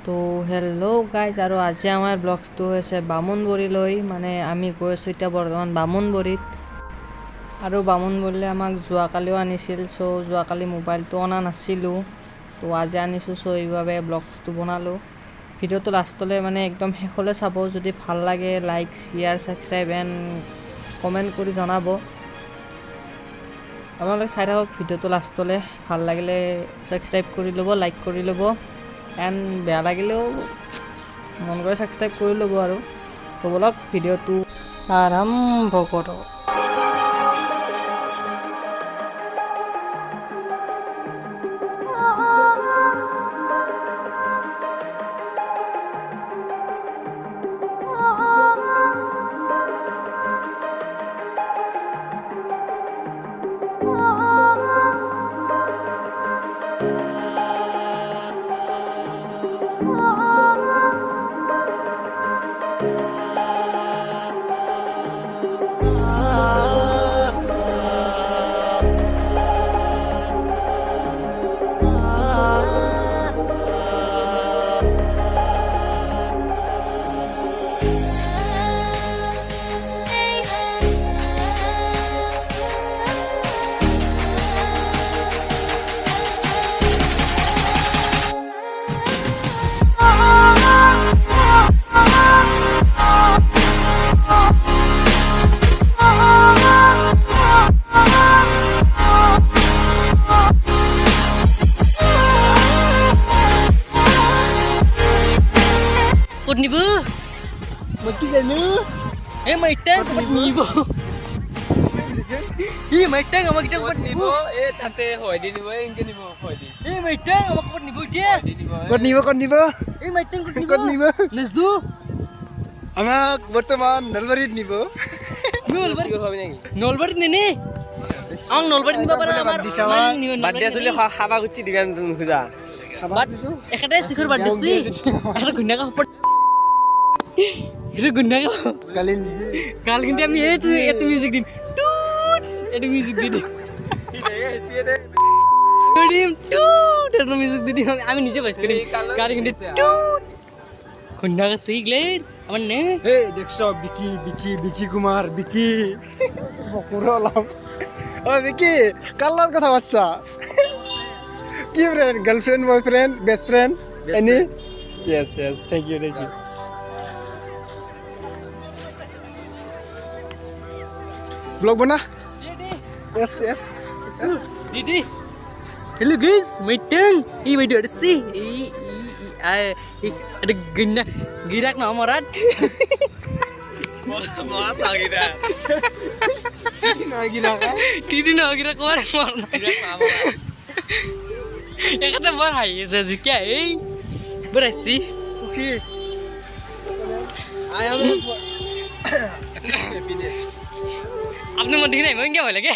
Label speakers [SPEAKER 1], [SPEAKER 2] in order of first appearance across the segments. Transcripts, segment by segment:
[SPEAKER 1] তো hello' guys, আৰু আজি আমাৰ ব্লগটো হৈছে বামুণবড়িলৈ। মানে আমি গৈ আছোঁ এতিয়া বৰ্তমান বামুণবড়িত। আৰু বামুণবড়িলৈ আমাক যোৱাকালিও আনিছিল। চ' যোৱাকালি মোবাইলটো অনা নাছিলোঁ, তো আজি আনিছোঁ। চ' এইবাবে ব্লগটো বনালোঁ। ভিডিঅ'টো লাষ্টলৈ মানে একদম শেষলৈ চাব। যদি ভাল লাগে like, share, subscribe and comment কৰি জনাব। আপোনালোকে চাই থাকক ভিডিঅ'টো লাষ্টলৈ। ভাল লাগিলে ছাবস্ক্ৰাইব কৰি ল'ব, লাইক কৰি ল'ব, এণ্ড বেয়া লাগিলেও মন কৰি ছাবস্ক্ৰাইব কৰি ল'ব। আৰু তো বলক ভিডিঅ'টো আৰম্ভ কৰোঁ। Kut nih bu,
[SPEAKER 2] Maki sana.
[SPEAKER 1] maitang kut nih bu. Maitang sama kita kut nih bu.
[SPEAKER 2] Santai hoy di nih, ingke nih hoy di.
[SPEAKER 1] Maitang sama kut nih bu dia.
[SPEAKER 2] Kut nih.
[SPEAKER 1] Maitang kut nih bu.
[SPEAKER 2] Kut nih bu.
[SPEAKER 1] Nasdu.
[SPEAKER 2] Anak berteman nalbarit nih bu.
[SPEAKER 1] Nolbarit nih. Ang nolbarit nih bapak nama.
[SPEAKER 2] Badde asli khaba kuci digan tuh kuza.
[SPEAKER 1] Bad. Ekatnya syukur badde sih. Ekatnya guna kau pet. Itu guna kau. Kalin dia itu music din. Itu music din. Dim itu music din. Kami নিজে voice করি। Kalin dia guna kau sih Glenn. Aman nih.
[SPEAKER 2] Hey, dekso Biki Kumar, Biki. Bokuro lam. Oh Biki, kalat কথা বাচ্চা। কি friend, girlfriend, boyfriend, best friend, any? Yes, thank you. Vlog bana? Yes.
[SPEAKER 1] Didi. Hello guys, Maitang. Ini video ada sih. Ada girak nama Morat.
[SPEAKER 2] Morat lagi dah.
[SPEAKER 1] Didi no girak kemarin Morat. Ya kata Morat ya sejika berasi.
[SPEAKER 2] Okay. I am happiness.
[SPEAKER 1] আপনি মন ঠিক নাই মই কেমন লাগে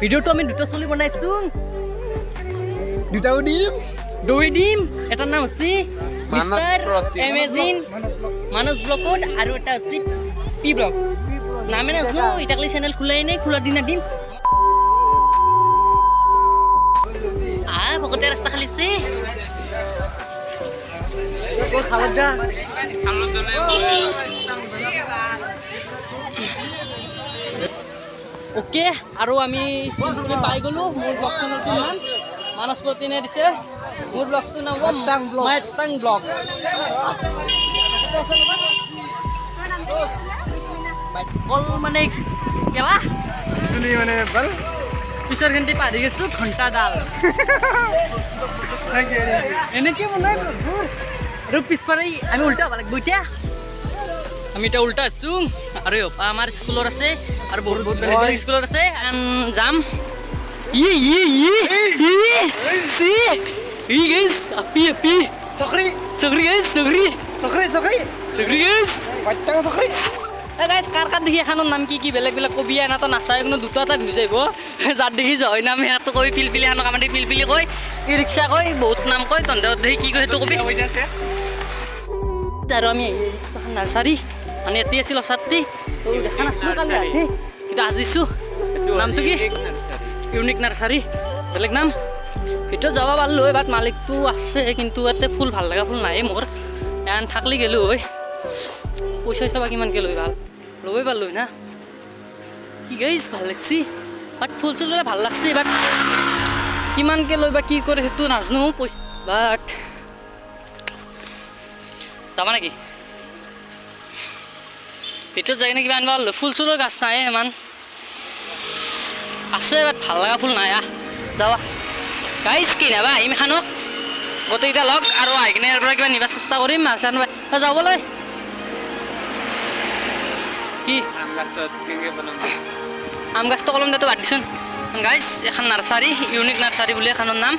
[SPEAKER 1] ভিডিওটো আমি দুটা চলি বনাইছো দুই ডিম এটার নাম আছে মিস্টার অ্যামেজিং মানস ব্লগড আর এটা আছে পি ব্লগ নামে নাজনো ইটাকলি চ্যানেল খুলাই নাই খোলা দিনা ডিম ভকতে রাস্তা খালিছে
[SPEAKER 2] খালত যা
[SPEAKER 1] ওকে আৰু আমি সিম্পলি পাই গলো মোৰ ব্লগ চেনেলটো নাম মানস প্ৰতিনে দিছে মোৰ ব্লগটো নাম মাইটাং ব্লগছ কল মানে কেলা
[SPEAKER 2] শুনি মানে বল
[SPEAKER 1] পিছৰ ঘণ্টি পাৰি গৈছো ঘণ্টাডাল এনেকে বনাই আৰু পিছফালে আমি উল্টা হ'ব লাগিব এতিয়া আমি এটা উল্টা আছো আৰু আমাৰ স্কুলৰ আছে আৰু বহুত বেলেগ স্কুলৰ আছে যাম guys api sokri guys
[SPEAKER 2] Maitang sokri
[SPEAKER 1] guys কাৰ দেখি এখনৰ নাম কি বেলেগ কবি এনা তো নাচাই কোনো দুটা এটা ভিউ যাইব যাৰ দেখি জয় নাম হেতু কই পিলপিলি এখনক আমাৰ পিলপিলি কয় ই ৰিক্সা কয় বহুত নাম কয় তহঁতে দেখি কি কয় হেতু কবি আৰু আমি নাৰ্চাৰী মানে এতি আছিল ছাত্ৰী তো দেখা নাছিলো কালি আহি কিন্তু আজিছো নামটো কি ইউনিক নাৰ্চাৰী বেলেগ নাম
[SPEAKER 3] ভিতৰত যাব পাৰিলোঁ হয় বাট মালিকটো আছে কিন্তু ইয়াতে ফুল ভাল লগা ফুল নাই মোৰ এন থাকলি গ'লোঁ হয় পইচা চইচা কিমানকৈ লৈ ভাল ল'বই পাৰিলোঁ না কি গাইছ ভাল লাগছি বাট ফুল চুল ল'লে ভাল লাগছে বাট কিমানকৈ লৈ বা কি কৰে সেইটো নাজানো পইচা বাট যাবা নেকি ভিতৰত যাই কিনে কিবা আনিব পাৰিলোঁ ফুল চুলৰ গাছ নাই ইমান আছে বাট ভাল লগা ফুল নাই যাবা গাইজ কি নাবা ইমানক গোটেইকেইটা লগ আৰু আহি কিনে ইয়াৰ পৰা কিবা নিব চেষ্টা কৰিম মাছ আনিব যাবলৈ কি আম গাছটো কলম দিয়াটো বাদ দিছোন গাইজ এখন নাৰ্চাৰী ইউনিক নাৰ্চাৰী বুলি এখনৰ নাম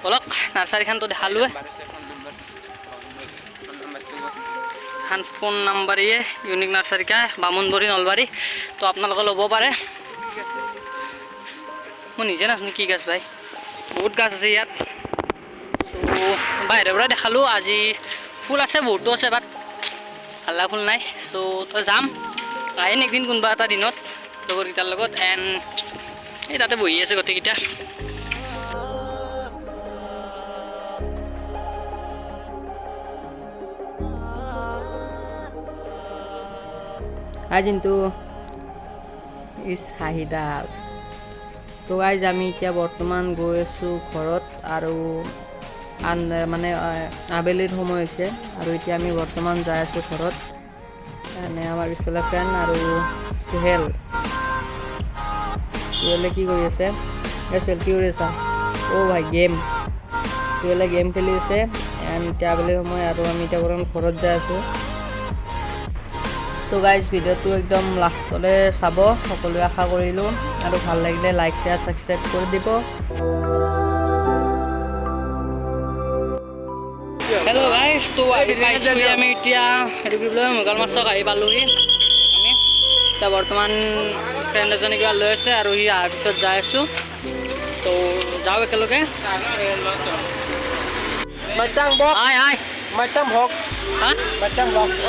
[SPEAKER 3] বলক নাৰ্চাৰীখনটো দেখালোৱে এখন ফোন নাম্বাৰ ইয়ে ইউনিক নাৰ্চাৰী কা বামুণবাৰী নলবাৰী তো আপোনালোকে ল'ব পাৰে মই নিজে নাজানো কি গাছ ভাই বহুত গাছ আছে ইয়াত তো বাহিৰৰ পৰা দেখালোঁ আজি ফুল আছে বহুতো আছে বাট ভাল ফুল নাই চ' তই যাম আহিম একদিন কোনোবা এটা দিনত লগৰকেইটাৰ লগত এণ্ড এই তাতে বহি আছে গোটেইকেইটা
[SPEAKER 1] আই কিন্তু ইজ হাঁহিডাল তো গাইজ আমি এতিয়া বৰ্তমান গৈ আছোঁ ঘৰত আৰু মানে আবেলিৰ সময় হৈছে আৰু এতিয়া আমি বৰ্তমান যাই আছোঁ ঘৰত মানে আমাৰ পিছফালে ফ্ৰেণ্ড আৰু তুহেলে কি কৰি আছে চেল্ফি কৰি আছা অ' ভাই গেম তুহেলে গেম খেলি আছে এণ্ড এতিয়া আবেলিৰ সময় আৰু আমি এতিয়া বৰ্তমান ঘৰত যাই আছোঁ তো গাইজ ভিডিঅ'টো একদম লাষ্টলৈ চাব সকলোৱে আশা কৰিলোঁ আৰু ভাল লাগিলে লাইক শ্বেয়াৰ ছাবস্ক্ৰাইব কৰি দিব
[SPEAKER 3] হেল্ল' গাইজ তো আহি পাইছোঁ আমি এতিয়া হেৰি কৰিবলৈ মুগাল মাছক আহি পালোঁহি আমি এতিয়া বৰ্তমান ফ্ৰেণ্ড এজনে কিবা লৈ আছে আৰু সি অহাৰ পিছত যাই আছোঁ তো যাওঁ একেলগে আই আই হা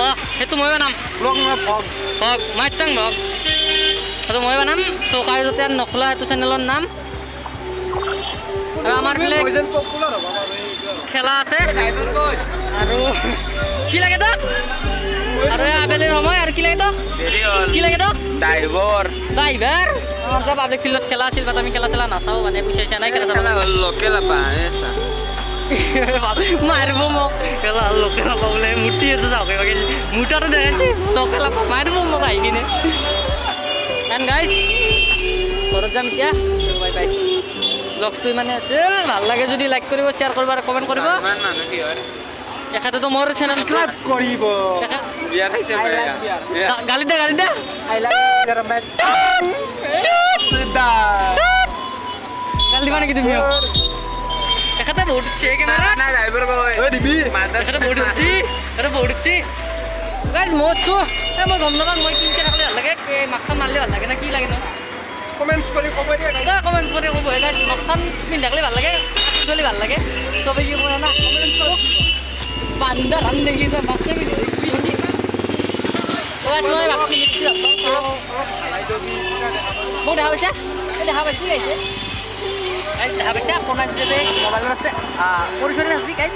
[SPEAKER 3] অঁ সেইটো মই বনাম ভগ মাইটাং ভগ সেইটো মই বনাম চ' কাই যাতে নখোলা সেইটো চেনেলৰ নাম আৰু আমাৰ ফালে খেলা আছে আৰু কি লাগে তোক আৰু আবেলিৰ সময় আৰু কি লাগে তোক কি লাগে তোক ড্ৰাইভাৰ আমাৰ যে পাব্লিক ফিল্ডত খেলা আছিল বাট আমি খেলা চেলা নাচাওঁ মানে পইচা চইচা নাই খেলা মাৰিব মোক খেলা লোকে নাপাব বোলে মূৰ্তি আছে যাওঁকে বাকি মূৰ্তাটো দেখাইছে লোকে নাপাব মাৰিব মোক আহি কিনে এণ্ড গাইজ ঘৰত যাম এতিয়া বাই বাই ব্লগছটো ইমানে আছে ভাল লাগে যদি লাইক কৰিব শ্বেয়াৰ কৰিব আৰু কমেণ্ট কৰিব এখেতেতো মোৰ চেনেল
[SPEAKER 2] সাবস্ক্ৰাইব কৰিব
[SPEAKER 3] গালি দে গালি দিবা নেকি তুমি এখেতে বহুত উঠছে কেমেৰা এখেতে বহুত উঠছি গাইজ মই উঠছোঁ মই গম নাপাওঁ মই কিনকে থাকলে ভাল লাগে মাকচান মাৰিলে ভাল লাগে না কি লাগে ন
[SPEAKER 2] কমেণ্টছ কৰি ক'ব দিয়া
[SPEAKER 3] কমেণ্ট কৰি ক'ব গাইজ মাকচান পিন্ধাকলে ভাল লাগে চলি ভাল লাগে চবে কি কৰে না কমেণ্ট কৰক বান্দা ধান দেখি মাকচে পিন্ধি মই মাক্স পিন্ধিছি মোক দেখা পাইছা দেখা পাইছি গাইছে গাইজ দেখা পাইছা আপোনাৰ যেতিয়া মোবাইলত আছে কৰি চৰি নাচবি গাইজ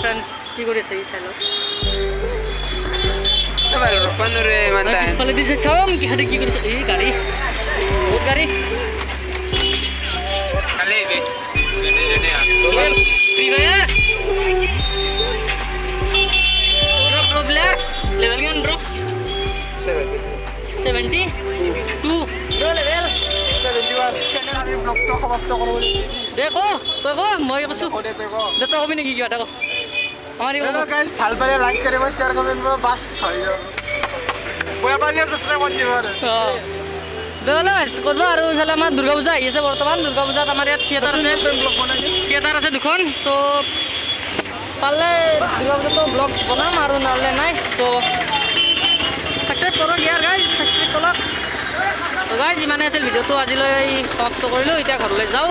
[SPEAKER 3] ফ্ৰেণ্ডছ কি কৰি আছে চাই লওক পিছফালে দিছে চাম কিহঁতে কি কৰিছে এই গাড়ী বহুত গাড়ী লেভেল কিমান ব্ৰ 72 লেভেল দে ক তই ক মই কৈছোঁ দে তই কবি নেকি কিবা এটা ক আমাৰ
[SPEAKER 2] ভাল পালে লাইক কৰিব শ্বেয়াৰ কৰিব বাছ হৈ যাব বয়া পানী ছাবস্ক্ৰাইব কৰি দিব আৰু
[SPEAKER 3] কৰিব আৰু ইফালে আমাৰ দুৰ্গা পূজা আহি আছে বৰ্তমান দুৰ্গা পূজাত আমাৰ ইয়াত থিয়েটাৰ আছে দুখন চ' পালে দুৰ্গা পূজাতো ব্লগ বনাম আৰু নহ'লে নাই চ' ছাবস্ক্ৰাইব কৰক ইয়াৰ গাইজ ছাবস্ক্ৰাইব কৰক গাইজ ইমানে আছিল ভিডিঅ'টো আজিলৈ সমাপ্ত কৰিলোঁ এতিয়া ঘৰলৈ যাওঁ